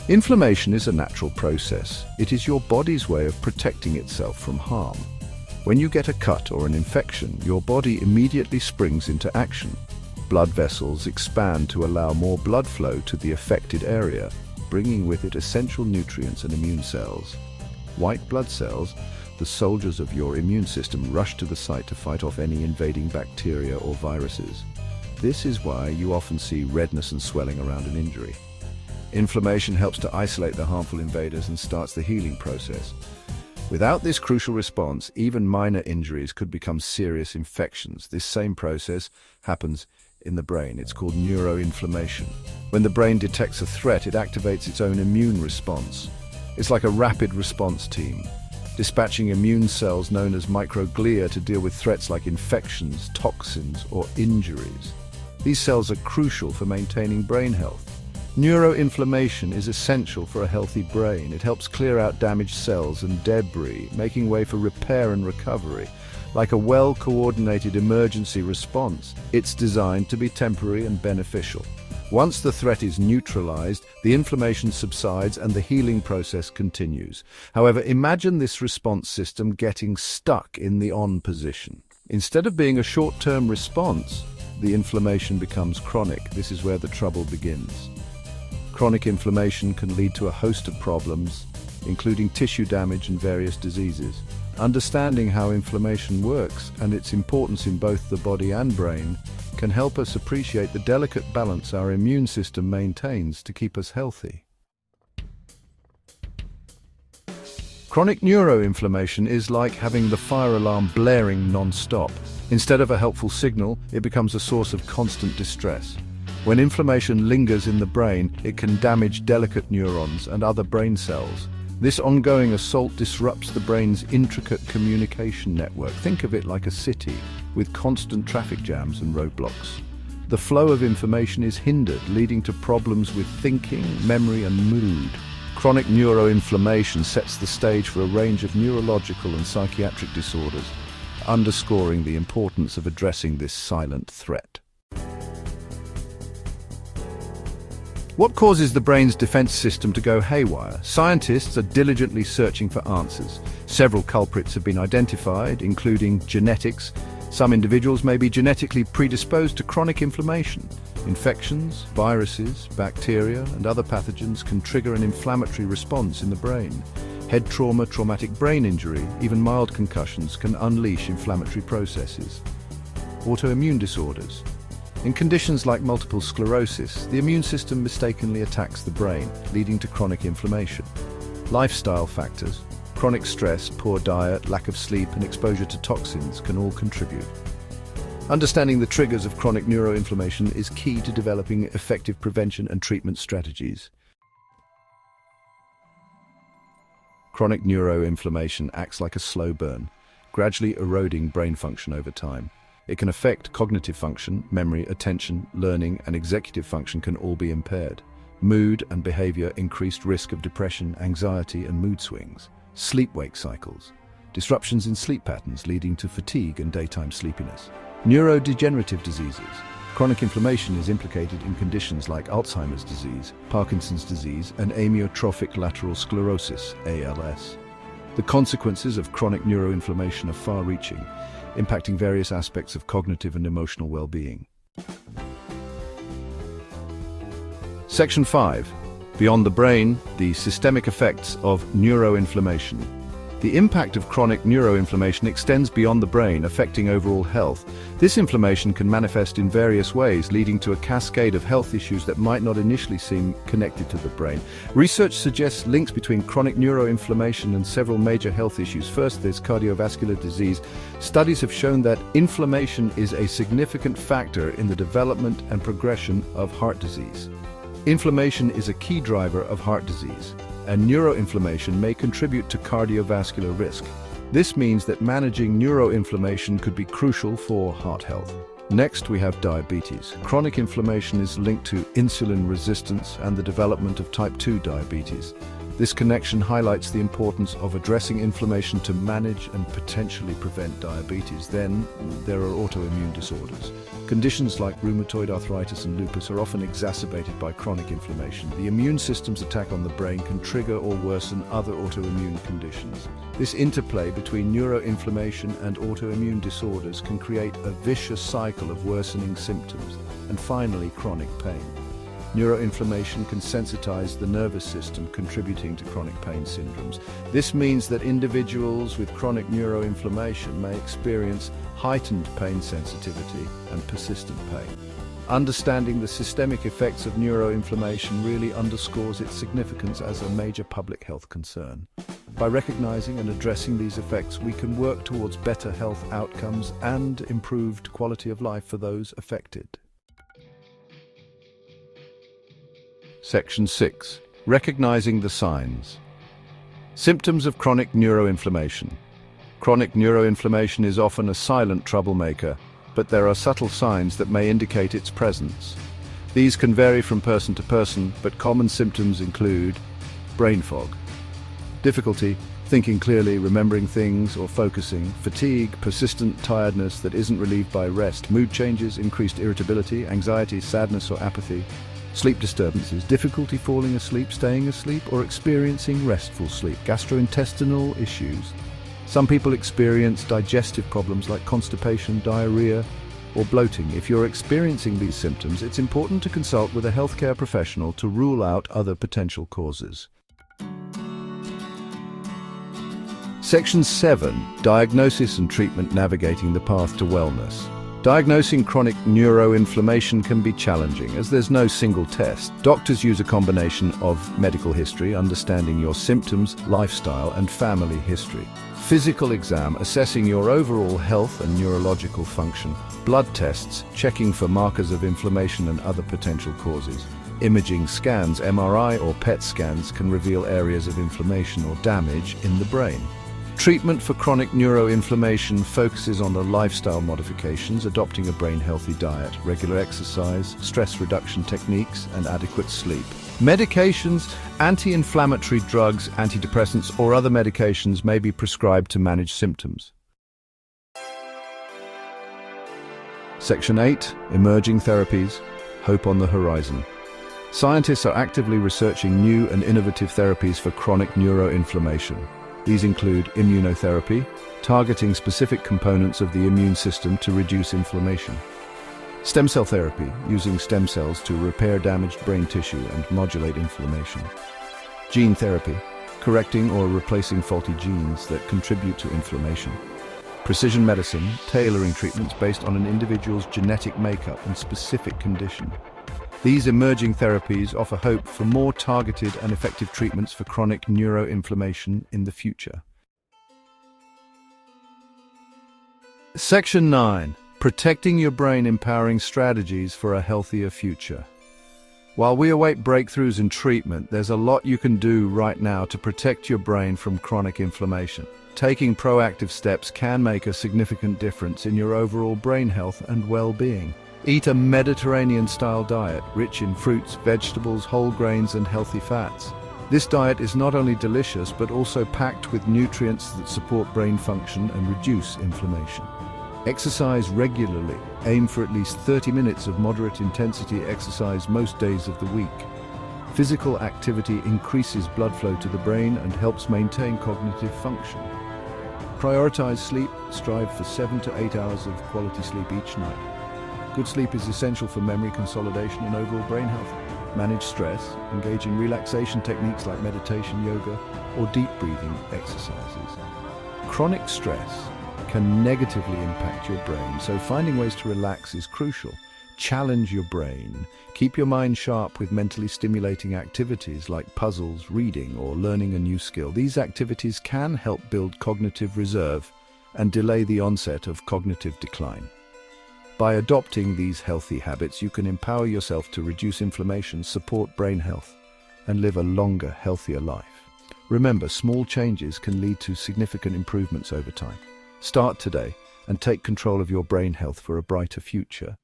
Inflammation is a natural process. It is your body's way of protecting itself from harm. When you get a cut or an infection, your body immediately springs into action. Blood vessels expand to allow more blood flow to the affected area, bringing with it essential nutrients and immune cells. White blood cells, the soldiers of your immune system, rush to the site to fight off any invading bacteria or viruses. This is why you often see redness and swelling around an injury. Inflammation helps to isolate the harmful invaders and starts the healing process. Without this crucial response, even minor injuries could become serious infections. This same process happens in the brain. It's called neuroinflammation. When the brain detects a threat, it activates its own immune response. It's like a rapid response team, dispatching immune cells known as microglia to deal with threats like infections, toxins, or injuries. These cells are crucial for maintaining brain health. Neuroinflammation is essential for a healthy brain. It helps clear out damaged cells and debris, making way for repair and recovery. Like a well-coordinated emergency response, it's designed to be temporary and beneficial. Once the threat is neutralized, the inflammation subsides and the healing process continues. However, imagine this response system getting stuck in the on position. Instead of being a short-term response, the inflammation becomes chronic. This is where the trouble begins. Chronic inflammation can lead to a host of problems, including tissue damage and various diseases. Understanding how inflammation works and its importance in both the body and brain can help us appreciate the delicate balance our immune system maintains to keep us healthy. Chronic neuroinflammation is like having the fire alarm blaring non-stop. Instead of a helpful signal, it becomes a source of constant distress. When inflammation lingers in the brain, it can damage delicate neurons and other brain cells. This ongoing assault disrupts the brain's intricate communication network. Think of it like a city with constant traffic jams and roadblocks. The flow of information is hindered, leading to problems with thinking, memory, and mood. Chronic neuroinflammation sets the stage for a range of neurological and psychiatric disorders, underscoring the importance of addressing this silent threat. What causes the brain's defense system to go haywire? Scientists are diligently searching for answers. Several culprits have been identified, including genetics. Some individuals may be genetically predisposed to chronic inflammation. Infections, viruses, bacteria, and other pathogens can trigger an inflammatory response in the brain. Head trauma, traumatic brain injury, even mild concussions can unleash inflammatory processes. Autoimmune disorders. In conditions like multiple sclerosis, the immune system mistakenly attacks the brain, leading to chronic inflammation. Lifestyle factors, chronic stress, poor diet, lack of sleep, and exposure to toxins can all contribute. Understanding the triggers of chronic neuroinflammation is key to developing effective prevention and treatment strategies. Chronic neuroinflammation acts like a slow burn, gradually eroding brain function over time. It can affect cognitive function, memory, attention, learning, and executive function can all be impaired. Mood and behavior, increased risk of depression, anxiety, and mood swings. Sleep-wake cycles. Disruptions in sleep patterns leading to fatigue and daytime sleepiness. Neurodegenerative diseases. Chronic inflammation is implicated in conditions like Alzheimer's disease, Parkinson's disease, and amyotrophic lateral sclerosis, ALS. The consequences of chronic neuroinflammation are far-reaching, impacting various aspects of cognitive and emotional well-being. Section 5. Beyond the brain, the systemic effects of neuroinflammation. The impact of chronic neuroinflammation extends beyond the brain, affecting overall health. This inflammation can manifest in various ways, leading to a cascade of health issues that might not initially seem connected to the brain. Research suggests links between chronic neuroinflammation and several major health issues. First, there's cardiovascular disease. Studies have shown that inflammation is a significant factor in the development and progression of heart disease. Inflammation is a key driver of heart disease, and neuroinflammation may contribute to cardiovascular risk. This means that managing neuroinflammation could be crucial for heart health. Next, we have diabetes. Chronic inflammation is linked to insulin resistance and the development of type 2 diabetes. This connection highlights the importance of addressing inflammation to manage and potentially prevent diabetes. Then, there are autoimmune disorders. Conditions like rheumatoid arthritis and lupus are often exacerbated by chronic inflammation. The immune system's attack on the brain can trigger or worsen other autoimmune conditions. This interplay between neuroinflammation and autoimmune disorders can create a vicious cycle of worsening symptoms and finally chronic pain. Neuroinflammation can sensitize the nervous system, contributing to chronic pain syndromes. This means that individuals with chronic neuroinflammation may experience heightened pain sensitivity and persistent pain. Understanding the systemic effects of neuroinflammation really underscores its significance as a major public health concern. By recognizing and addressing these effects, we can work towards better health outcomes and improved quality of life for those affected. Section 6. Recognizing the signs. Symptoms of chronic neuroinflammation. Chronic neuroinflammation is often a silent troublemaker, but there are subtle signs that may indicate its presence. These can vary from person to person, but common symptoms include brain fog, difficulty thinking clearly, remembering things, or focusing, fatigue, persistent tiredness that isn't relieved by rest, mood changes, increased irritability, anxiety, sadness, or apathy, sleep disturbances, difficulty falling asleep, staying asleep, or experiencing restful sleep, gastrointestinal issues. Some people experience digestive problems like constipation, diarrhea, or bloating. If you're experiencing these symptoms, it's important to consult with a healthcare professional to rule out other potential causes. Section 7. Diagnosis and treatment, navigating the path to wellness. Diagnosing chronic neuroinflammation can be challenging, as there's no single test. Doctors use a combination of medical history, understanding your symptoms, lifestyle, and family history. Physical exam, assessing your overall health and neurological function. Blood tests, checking for markers of inflammation and other potential causes. Imaging scans, MRI or PET scans, can reveal areas of inflammation or damage in the brain. Treatment for chronic neuroinflammation focuses on the lifestyle modifications, adopting a brain-healthy diet, regular exercise, stress reduction techniques, and adequate sleep. Medications, anti-inflammatory drugs, antidepressants, or other medications may be prescribed to manage symptoms. Section 8. Emerging therapies, hope on the horizon. Scientists are actively researching new and innovative therapies for chronic neuroinflammation. These include immunotherapy, targeting specific components of the immune system to reduce inflammation. Stem cell therapy, using stem cells to repair damaged brain tissue and modulate inflammation. Gene therapy, correcting or replacing faulty genes that contribute to inflammation. Precision medicine, tailoring treatments based on an individual's genetic makeup and specific condition. These emerging therapies offer hope for more targeted and effective treatments for chronic neuroinflammation in the future. Section 9. Protecting your brain, empowering strategies for a healthier future. While we await breakthroughs in treatment, there's a lot you can do right now to protect your brain from chronic inflammation. Taking proactive steps can make a significant difference in your overall brain health and well-being. Eat a Mediterranean-style diet, rich in fruits, vegetables, whole grains, and healthy fats. This diet is not only delicious, but also packed with nutrients that support brain function and reduce inflammation. Exercise regularly. Aim for at least 30 minutes of moderate intensity exercise most days of the week. Physical activity increases blood flow to the brain and helps maintain cognitive function. Prioritize sleep. Strive for 7 to 8 hours of quality sleep each night. Good sleep is essential for memory consolidation and overall brain health. Manage stress. Engage in relaxation techniques like meditation, yoga, or deep breathing exercises. Chronic stress can negatively impact your brain, so finding ways to relax is crucial. Challenge your brain. Keep your mind sharp with mentally stimulating activities like puzzles, reading, or learning a new skill. These activities can help build cognitive reserve and delay the onset of cognitive decline. By adopting these healthy habits, you can empower yourself to reduce inflammation, support brain health, and live a longer, healthier life. Remember, small changes can lead to significant improvements over time. Start today and take control of your brain health for a brighter future.